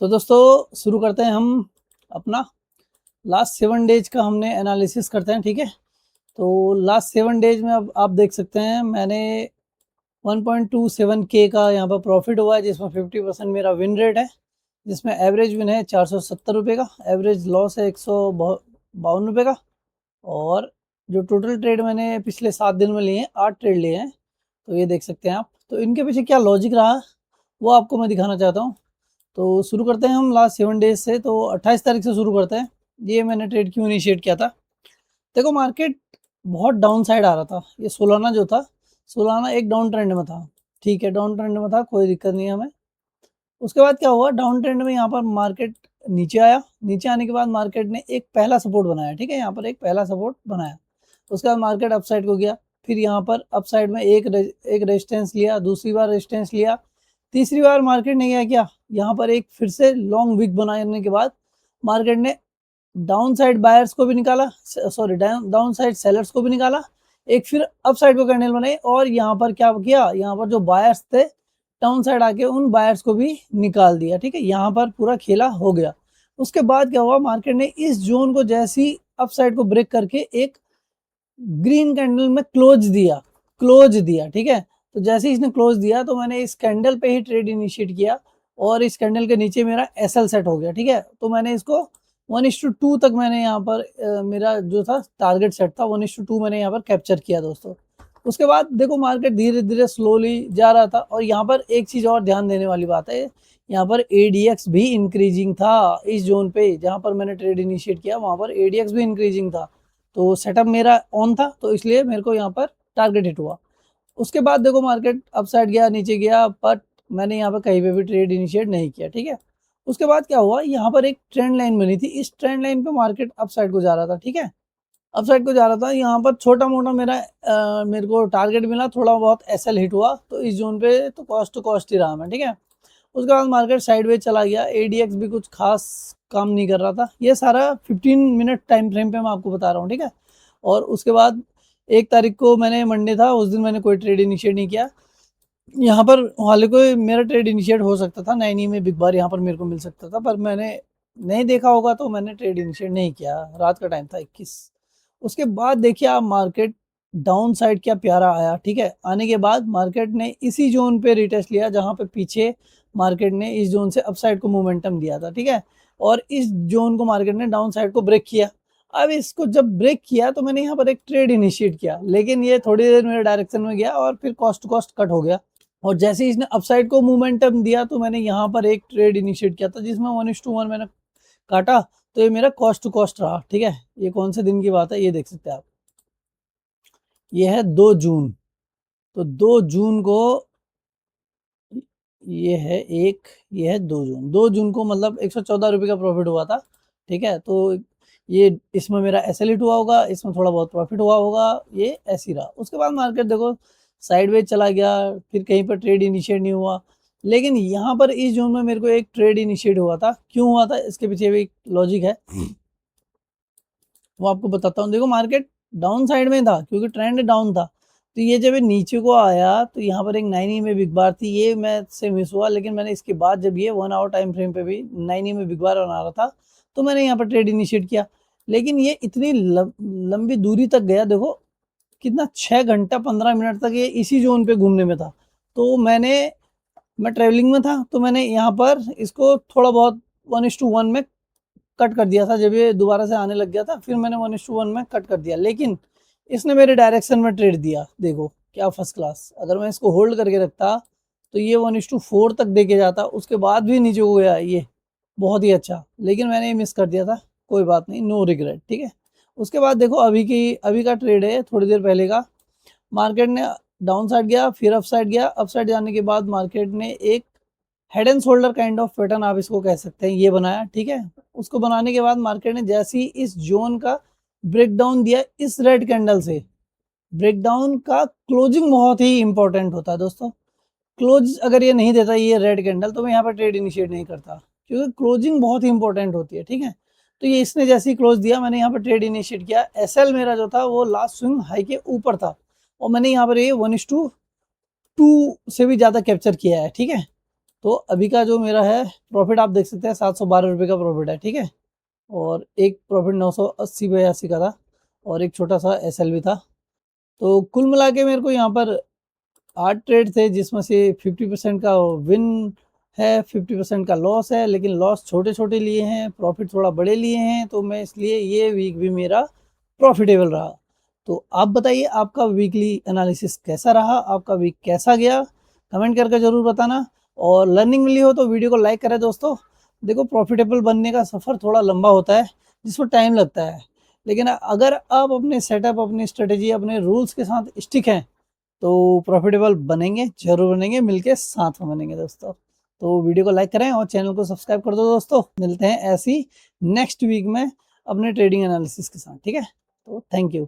तो दोस्तों शुरू करते हैं हम अपना लास्ट 7 डेज का हमने एनालिसिस करते हैं। ठीक है, तो लास्ट 7 डेज में अब आप देख सकते हैं मैंने 1.27 के का यहाँ पर प्रॉफिट हुआ है, जिसमें 50% मेरा विन रेट है, जिसमें एवरेज विन है 470 रुपये का, एवरेज लॉस है 152 रुपये का। और जो टोटल ट्रेड मैंने पिछले 7 दिन में लिए हैं, 8 ट्रेड लिए हैं, तो ये देख सकते हैं आप। तो इनके पीछे क्या लॉजिक रहा वो आपको मैं दिखाना चाहता हूँ। तो शुरू करते हैं हम लास्ट 7 डेज से। तो 28 तारीख से शुरू करते हैं। ये मैंने ट्रेड क्यों इनिशिएट किया था। देखो मार्केट बहुत डाउन साइड आ रहा था। ये सोलाना जो था, सोलाना एक डाउन ट्रेंड में था। ठीक है, डाउन ट्रेंड में था, कोई दिक्कत नहीं है हमें। उसके बाद क्या हुआ, डाउन ट्रेंड में यहाँ पर मार्केट नीचे आया। नीचे आने के बाद मार्केट ने एक पहला सपोर्ट बनाया। ठीक है, यहाँ पर एक पहला सपोर्ट बनाया। उसके बाद मार्केट अपसाइड को गया। फिर यहाँ पर अपसाइड में एक रेजिस्टेंस लिया, दूसरी बार रेजिस्टेंस लिया, तीसरी बार मार्केट ने क्या यहाँ पर एक फिर से लॉन्ग विक बनाने के बाद मार्केट ने डाउन साइड बायर्स को भी निकाला, सॉरी डाउन साइड सेलर्स को भी निकाला, एक फिर अप साइड को कैंडल बनाई। और यहाँ पर क्या किया, यहाँ पर जो बायर्स थे डाउन साइड आके उन बायर्स को भी निकाल दिया। ठीक है, यहाँ पर पूरा खेला हो गया। उसके बाद क्या हुआ, मार्केट ने इस जोन को जैसी अप साइड को ब्रेक करके एक ग्रीन कैंडल में क्लोज दिया। ठीक है, तो जैसे ही इसने क्लोज दिया तो मैंने इस कैंडल पे ही ट्रेड इनिशिएट किया और इस कैंडल के नीचे मेरा एसएल सेट हो गया। ठीक है, तो मैंने इसको 1:2 तक मैंने यहाँ पर मेरा जो था टारगेट सेट था 1:2 मैंने यहाँ पर कैप्चर किया दोस्तों। उसके बाद देखो मार्केट धीरे धीरे स्लोली जा रहा था। और यहाँ पर एक चीज और ध्यान देने वाली बात है, यहाँ पर एडीएक्स भी इंक्रीजिंग था। इस जोन पे जहाँ पर मैंने ट्रेड इनिशिएट किया वहां पर एडीएक्स भी इंक्रीजिंग था। तो सेटअप मेरा ऑन था, तो इसलिए मेरे को यहाँ पर टारगेट हिट हुआ। उसके बाद देखो मार्केट अपसाइड गया, नीचे गया, बट मैंने यहाँ पर कहीं पे भी ट्रेड इनिशिएट नहीं किया। ठीक है, उसके बाद क्या हुआ, यहाँ पर एक ट्रेंड लाइन बनी थी। इस ट्रेंड लाइन पे मार्केट अपसाइड को जा रहा था। ठीक है, अपसाइड को जा रहा था। यहाँ पर छोटा मोटा मेरे को टारगेट मिला, थोड़ा बहुत एसएल हिट हुआ। तो इस जोन पे तो कॉस्ट टू कॉस्ट ही रहा मैं। ठीक है, उसके बाद मार्केट साइडवेज चला गया। एडीएक्स भी कुछ खास काम नहीं कर रहा था। ये सारा 15 मिनट टाइम फ्रेम पे मैं आपको बता रहा हूँ। ठीक है, और उसके बाद 1 तारीख को मैंने मंडे था, उस दिन मैंने कोई ट्रेड इनिशिएट नहीं किया। यहाँ पर हाल को मेरा ट्रेड इनिशिएट हो सकता था, 9 में बिग बार यहाँ पर मेरे को मिल सकता था, पर मैंने नहीं देखा होगा तो मैंने ट्रेड इनिशिएट नहीं किया। रात का टाइम था 21। उसके बाद देखिए आप, मार्केट डाउन साइड क्या प्यारा आया। ठीक है, आने के बाद मार्केट ने इसी जोन पे रिटेस्ट लिया जहां पे पीछे मार्केट ने इस जोन से अपसाइड को मोमेंटम दिया था। ठीक है, और इस जोन को मार्केट ने डाउन साइड को ब्रेक किया। अब इसको जब ब्रेक किया तो मैंने यहाँ पर एक ट्रेड इनिशिएट किया, लेकिन ये थोड़ी देर मेरे डायरेक्शन में गया और फिर कॉस्ट टू कॉस्ट कट हो गया। और जैसे ही इसने अपसाइड को मोमेंटम दिया तो मैंने यहाँ पर एक ट्रेड इनिशिएट किया था, जिसमें 1:1 मैंने काटा। तो ये मेरा कॉस्ट टू कॉस्ट रहा। ठीक है, ये कौन से दिन की बात है, ये देख सकते हैं आप। ये है 2 जून। तो 2 जून को ये है ये है 2 जून। 2 जून को मतलब 114 रुपये का प्रॉफिट हुआ था। ठीक है, तो ये इसमें मेरा एसएल हिट हुआ होगा, इसमें थोड़ा बहुत प्रॉफिट हुआ होगा, ये ऐसी रहा। उसके बाद मार्केट देखो साइडवेज चला गया, फिर कहीं पर ट्रेड इनिशिएट नहीं हुआ। लेकिन यहाँ पर इस जोन में मेरे को एक ट्रेड इनिशिएट हुआ था। क्यों हुआ था, इसके पीछे भी एक लॉजिक है, वो आपको बताता हूँ। देखो मार्केट डाउन साइड में था क्योंकि ट्रेंड डाउन था। तो ये जब ये नीचे को आया तो यहाँ पर एक 9 में बिग बार थी, ये मैं से मिस हुआ। लेकिन मैंने इसके बाद जब ये 1 आवर टाइम फ्रेम पे भी 9 में बिग बार बना रहा था तो मैंने यहाँ पर ट्रेड इनिशिएट किया। लेकिन ये इतनी लंबी दूरी तक गया, देखो कितना 6 घंटा 15 मिनट तक ये इसी जोन पे घूमने में था। तो मैं ट्रेवलिंग में था, तो मैंने यहाँ पर इसको थोड़ा बहुत 1:1 में कट कर दिया था। जब ये दोबारा से आने लग गया था फिर मैंने 1:1 में कट कर दिया। लेकिन इसने मेरे डायरेक्शन में ट्रेड दिया, देखो क्या फर्स्ट क्लास। अगर मैं इसको होल्ड करके रखता तो ये 1:4 तक देके जाता, उसके बाद भी नीचे हो गया ये, बहुत ही अच्छा। लेकिन मैंने मिस कर दिया था, कोई बात नहीं, नो रिग्रेट। ठीक है, उसके बाद देखो अभी का ट्रेड है, थोड़ी देर पहले का। मार्केट ने डाउन साइड गया, फिर अप साइड गया। अप साइड जाने के बाद मार्केट ने एक head and shoulder kind of pattern आप इसको कह सकते हैं, ये बनाया। ठीक है, उसको बनाने के बाद मार्केट ने जैसे ही इस जोन का ब्रेकडाउन दिया, इस रेड कैंडल से ब्रेकडाउन का क्लोजिंग बहुत ही इंपॉर्टेंट होता है दोस्तों। क्लोज अगर ये नहीं देता ये रेड कैंडल तो मैं यहाँ पर ट्रेड इनिशिएट नहीं करता, क्योंकि क्लोजिंग बहुत ही इंपॉर्टेंट होती है। ठीक है, तो ये इसने जैसे ही क्लोज दिया मैंने यहाँ पर ट्रेड इनिशिएट किया। एसएल मेरा जो था वो लास्ट स्विंग हाई के ऊपर था और मैंने यहाँ पर ये 1:2 से भी ज्यादा कैप्चर किया है। ठीक है, तो अभी का जो मेरा है प्रॉफिट आप देख सकते हैं 712 रुपये का प्रॉफिट है, ठीक है। और एक प्रॉफिट 980 का था और एक छोटा सा एसएल भी था। तो कुल मिला के मेरे को यहाँ पर 8 ट्रेड थे, जिसमें से 50% का विन है, 50% का लॉस है, लेकिन लॉस छोटे छोटे लिए हैं, प्रॉफिट थोड़ा बड़े लिए हैं, तो मैं इसलिए ये वीक भी मेरा प्रॉफिटेबल रहा। तो आप बताइए आपका वीकली एनालिसिस कैसा रहा, आपका वीक कैसा गया, कमेंट करके ज़रूर बताना। और लर्निंग मिली हो तो वीडियो को लाइक करें दोस्तों। देखो, प्रॉफिटेबल बनने का सफ़र थोड़ा लंबा होता है, जिसमें टाइम लगता है, लेकिन अगर आप अपने सेटअप, अपनी स्ट्रेटेजी, अपने रूल्स के साथ स्टिक हैं तो प्रॉफिटेबल बनेंगे, जरूर बनेंगे, मिलके साथ में बनेंगे दोस्तों। तो वीडियो को लाइक करें और चैनल को सब्सक्राइब कर दो दोस्तों। मिलते हैं ऐसी नेक्स्ट वीक में अपने ट्रेडिंग एनालिसिस के साथ, ठीक है। तो थैंक यू।